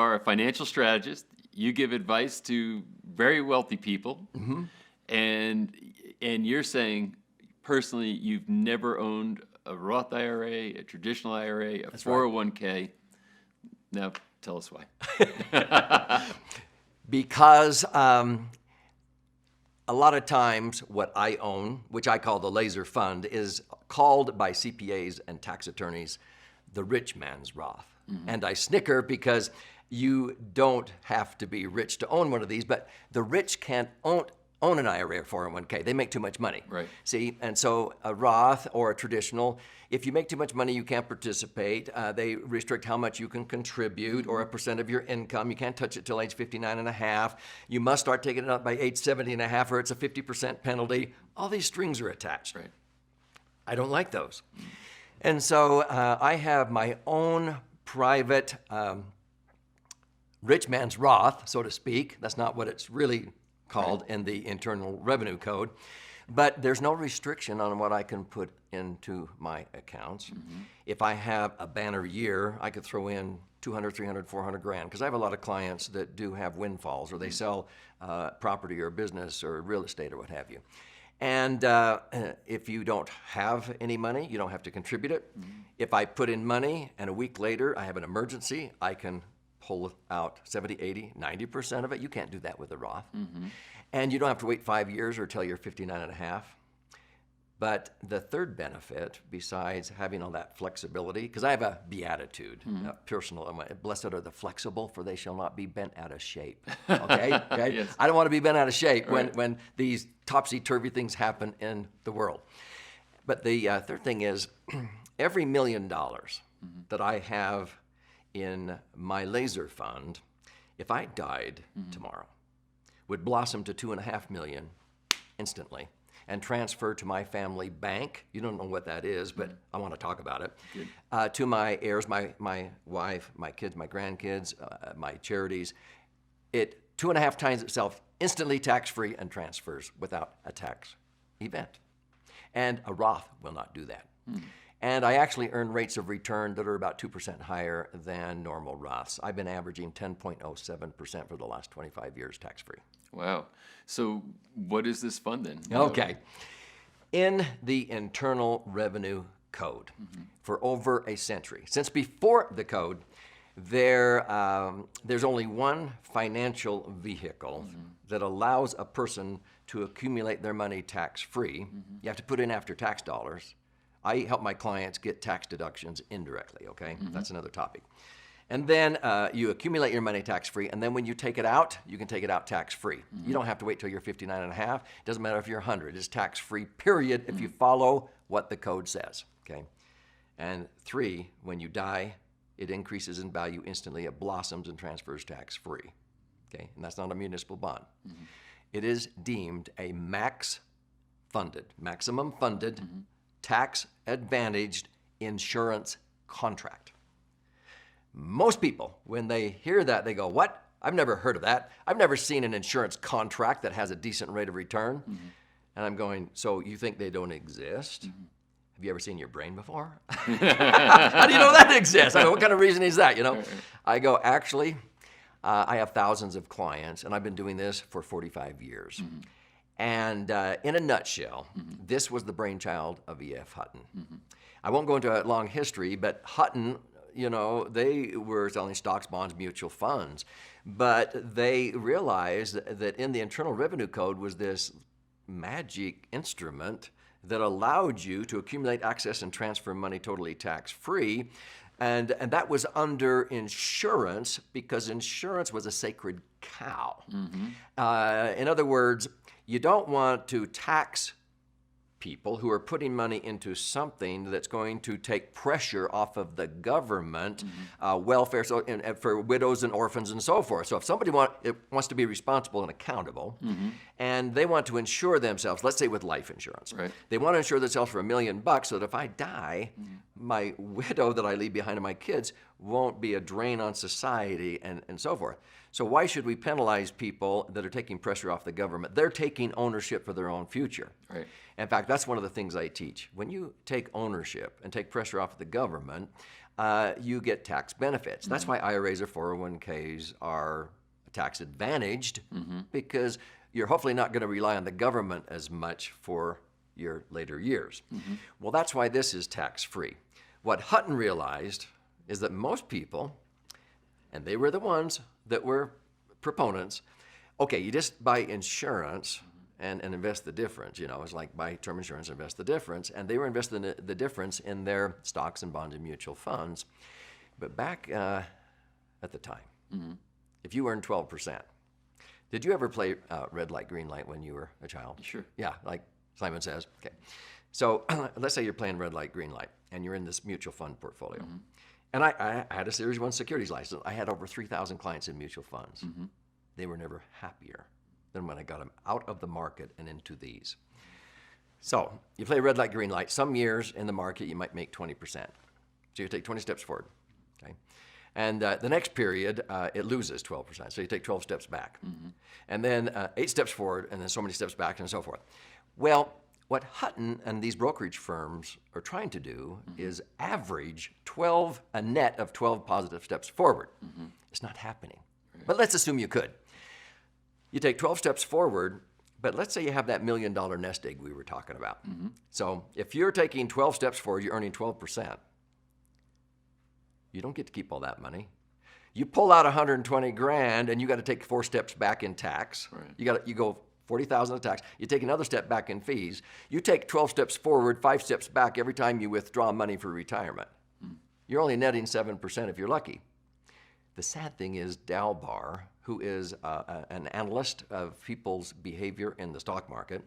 are a financial strategist. You give advice to very wealthy people, and you're saying personally you've never owned a Roth IRA, a traditional IRA, a 401k. Now, tell us why. Because a lot of times what I own, which I call the laser fund, is called by CPAs and tax attorneys the rich man's Roth. And I snicker because you don't have to be rich to own one of these, but the rich can't own an IRA or 401k. They make too much money. Right. See, and so a Roth or a traditional, if you make too much money, you can't participate. They restrict how much you can contribute or a percent of your income. You can't touch it till age 59 and a half. You must start taking it out by age 70 and a half or it's a 50% penalty. All these strings are attached. Right. I don't like those. And so I have my own private rich man's Roth, so to speak. That's not what it's really called in the Internal Revenue Code. But there's no restriction on what I can put into my accounts. If I have a banner year, I could throw in 200, 300, 400 grand, because I have a lot of clients that do have windfalls, or they sell property or business or real estate or what have you. And if you don't have any money, you don't have to contribute it. If I put in money and a week later I have an emergency, I can pull out 70, 80, 90% of it. You can't do that with a Roth. And you don't have to wait 5 years or till you're 59 and a half. But the third benefit, besides having all that flexibility, because I have a beatitude, a personal, blessed are the flexible, for they shall not be bent out of shape. Okay? Yes. I don't want to be bent out of shape when these topsy-turvy things happen in the world. But the third thing is, every $1 million that I have in my laser fund, if I died tomorrow, would blossom to $2.5 million instantly and transfer to my family bank. You don't know what that is, but I want to talk about it. To my heirs, my wife, my kids, my grandkids, my charities. It 2.5 times itself, instantly tax-free and transfers without a tax event. And a Roth will not do that. And I actually earn rates of return that are about 2% higher than normal Roths. I've been averaging 10.07% for the last 25 years tax-free. Wow. So what is this fund then? Okay. In the Internal Revenue Code, for over a century, since before the code, there's only one financial vehicle that allows a person to accumulate their money tax-free. You have to put in after-tax dollars. I help my clients get tax deductions indirectly, okay? That's another topic. And then you accumulate your money tax-free, and then when you take it out, you can take it out tax-free. You don't have to wait till you're 59 and a half. It doesn't matter if you're 100. It's tax-free, period, if you follow what the code says, okay? And 3, when you die, it increases in value instantly. It blossoms and transfers tax-free, okay? And that's not a municipal bond. It is deemed a maximum funded, tax-advantaged insurance contract. Most people, when they hear that, they go, what? I've never heard of that. I've never seen an insurance contract that has a decent rate of return. And I'm going, so you think they don't exist? Have you ever seen your brain before? How do you know that exists? I mean, what kind of reason is that, you know? I go, actually, I have thousands of clients, and I've been doing this for 45 years. And in a nutshell, this was the brainchild of E.F. Hutton. I won't go into a long history, but Hutton, you know, they were selling stocks, bonds, mutual funds. But they realized that in the Internal Revenue Code was this magic instrument that allowed you to accumulate, access, and transfer money totally tax-free. And that was under insurance, because insurance was a sacred cow. In other words, you don't want to tax people who are putting money into something that's going to take pressure off of the government, welfare, and for widows and orphans and so forth. So if somebody wants to be responsible and accountable, and they want to insure themselves, let's say with life insurance, they want to insure themselves for $1 million so that if I die, my widow that I leave behind to my kids won't be a drain on society and so forth. So why should we penalize people that are taking pressure off the government? They're taking ownership for their own future. In fact, that's one of the things I teach. When you take ownership and take pressure off the government, you get tax benefits. That's why IRAs or 401ks are tax advantaged, because you're hopefully not going to rely on the government as much for your later years. Well, that's why this is tax-free. What Hutton realized is that most people, and they were the ones that were proponents, okay, you just buy insurance and invest the difference. You know, it's like buy term insurance, invest the difference. And they were investing the difference in their stocks and bonds and mutual funds. But back at the time, if you earned 12%, did you ever play red light, green light when you were a child? Sure. Yeah, like Simon says. Okay. So let's say you're playing red light, green light, and you're in this mutual fund portfolio. And I had a Series 1 securities license. I had over 3,000 clients in mutual funds. They were never happier than when I got them out of the market and into these. So you play red light, green light. Some years in the market, you might make 20%. So you take 20 steps forward. Okay. And the next period, it loses 12%. So you take 12 steps back. And then 8 steps forward, and then so many steps back, and so forth. Well, what Hutton and these brokerage firms are trying to do is average a net of 12 positive steps forward. It's not happening. But let's assume you could. You take 12 steps forward, but let's say you have that $1 million nest egg we were talking about. So if you're taking 12 steps forward, you're earning 12%. You don't get to keep all that money. You pull out 120 grand, and you got to take 4 steps back in tax. Right. You go 40,000 of tax. You take another step back in fees. You take 12 steps forward, 5 steps back every time you withdraw money for retirement. You're only netting 7% if you're lucky. The sad thing is Dalbar, who is an analyst of people's behavior in the stock market,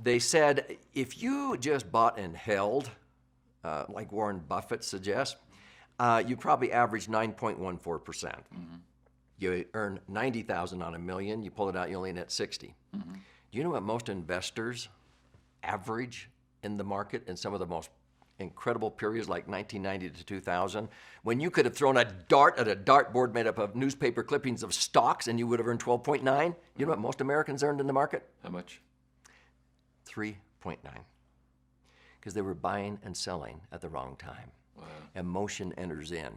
they said if you just bought and held, like Warren Buffett suggests, you probably average 9.14%. You earn 90,000 on $1 million, you pull it out, you only net 60. Do you know what most investors average in the market in some of the most incredible periods like 1990 to 2000, when you could have thrown a dart at a dartboard made up of newspaper clippings of stocks and you would have earned 12.9? You know what most Americans earned in the market? How much? 3.9. Because they were buying and selling at the wrong time. Wow. Emotion enters in.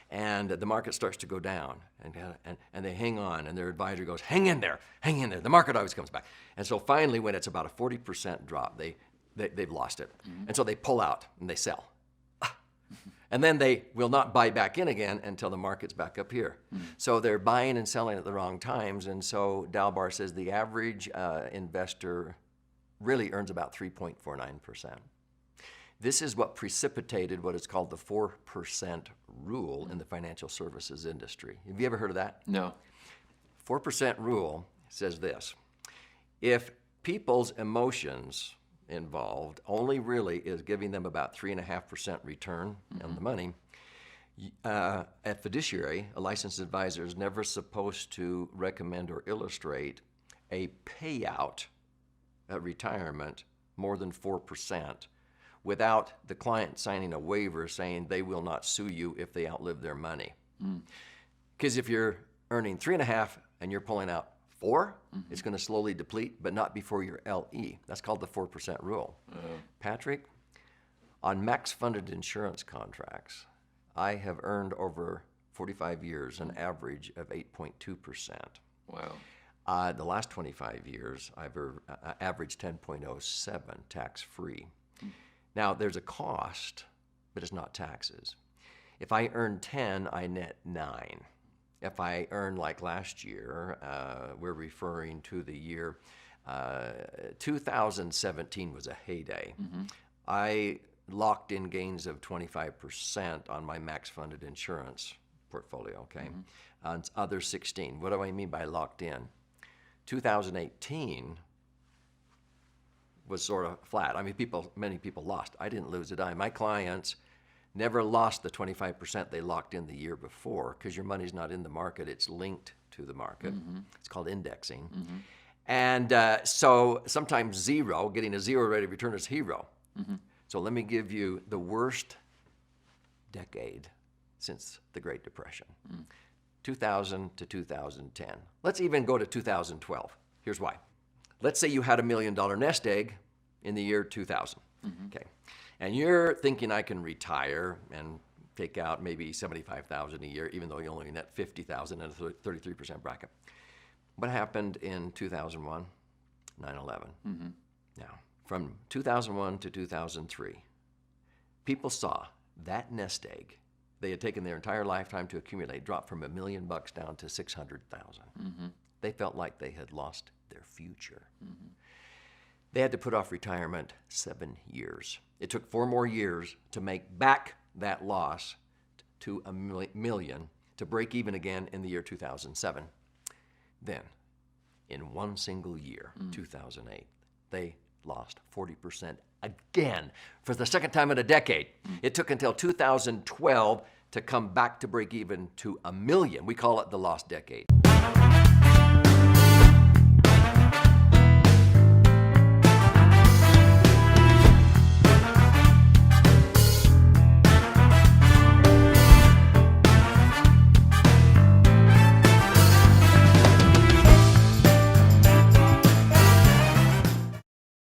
And the market starts to go down, and they hang on, and their advisor goes, hang in there. The market always comes back. And so finally, when it's about a 40% drop, they've lost it. And so they pull out, and they sell. And then they will not buy back in again until the market's back up here. So they're buying and selling at the wrong times, and so Dalbar says the average investor really earns about 3.49%. This is what precipitated what is called the 4% rule in the financial services industry. Have you ever heard of that? No. 4% rule says this: if people's emotions involved only really is giving them about 3.5% return on the money, at fiduciary, a licensed advisor is never supposed to recommend or illustrate a payout at retirement more than 4%. Without the client signing a waiver saying they will not sue you if they outlive their money. Because if you're earning 3.5 and you're pulling out 4, it's going to slowly deplete, but not before your LE. That's called the 4% rule. Patrick, on max funded insurance contracts, I have earned over 45 years an average of 8.2%. Wow. The last 25 years, I've averaged 10.07 tax-free. Now, there's a cost, but it's not taxes. If I earn 10, I net 9. If I earn like last year, we're referring to the year 2017 was a heyday. I locked in gains of 25% on my max funded insurance portfolio, okay? On other 16. What do I mean by locked in? 2018 was sort of flat. I mean, many people lost. I didn't lose a dime. My clients never lost the 25% they locked in the year before, because your money's not in the market, it's linked to the market. It's called indexing. And so sometimes zero, getting a zero rate of return is hero. So let me give you the worst decade since the Great Depression, 2000 to 2010. Let's even go to 2012. Here's why. Let's say you had $1 million nest egg in the year 2000, okay? And you're thinking I can retire and take out maybe $75,000 a year, even though you only net $50,000 in a 33% bracket. What happened in 2001? 9/11. Now, from 2001 to 2003, people saw that nest egg they had taken their entire lifetime to accumulate drop from $1 million down to 600,000. They felt like they had lost their future. They had to put off retirement 7 years. It took 4 more years to make back that loss to $1 million to break even again in the year 2007. Then, in one single year, 2008, they lost 40% again for the second time in a decade. It took until 2012 to come back to break even to $1 million. We call it the lost decade.